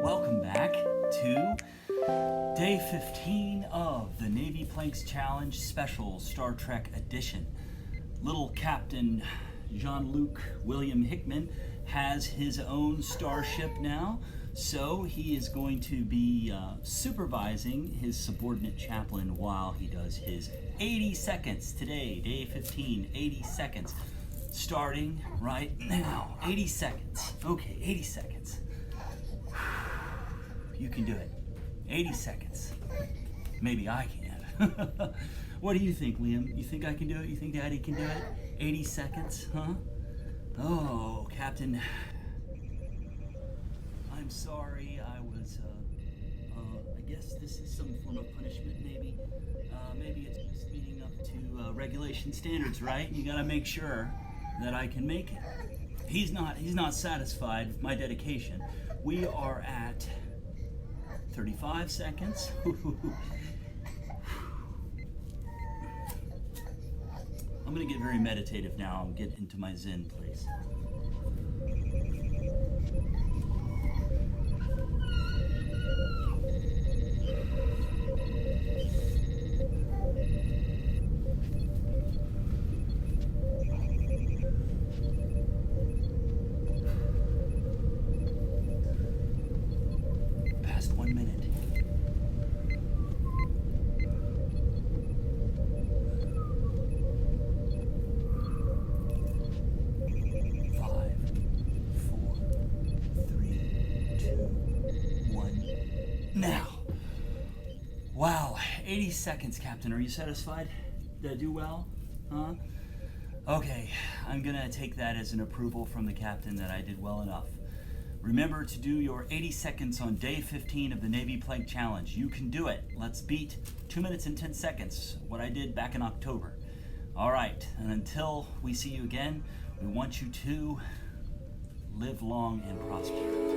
Welcome back to day 15 of the Navyplankccc Challenge Special Star Trek Edition. Little Captain Jean-Luc William Hickman has his own starship now, so he is going to be supervising his subordinate chaplain while he does his 80 seconds today, day 15, 80 seconds. Starting right now. 80 seconds. Okay, 80 seconds. You can do it. 80 seconds. Maybe I can. What do you think, Liam? You think I can do it? You think Daddy can do it? 80 seconds, huh? Oh, Captain. I'm sorry. I guess this is some form of punishment, maybe. Maybe it's just meeting up to regulation standards, right? You gotta make sure that I can make it. He's not satisfied with my dedication. We are at 35 seconds. I'm gonna get very meditative now and get into my Zen place. Past 1 minute. Now, wow, 80 seconds, Captain. Are you satisfied? Did I do well? Huh? Okay, I'm gonna take that as an approval from the captain that I did well enough. Remember to do your 80 seconds on day 15 of the Navyplankccc Challenge. You can do it. Let's beat 2 minutes and 10 seconds, what I did back in October. All right, and until we see you again, we want you to live long and prosper.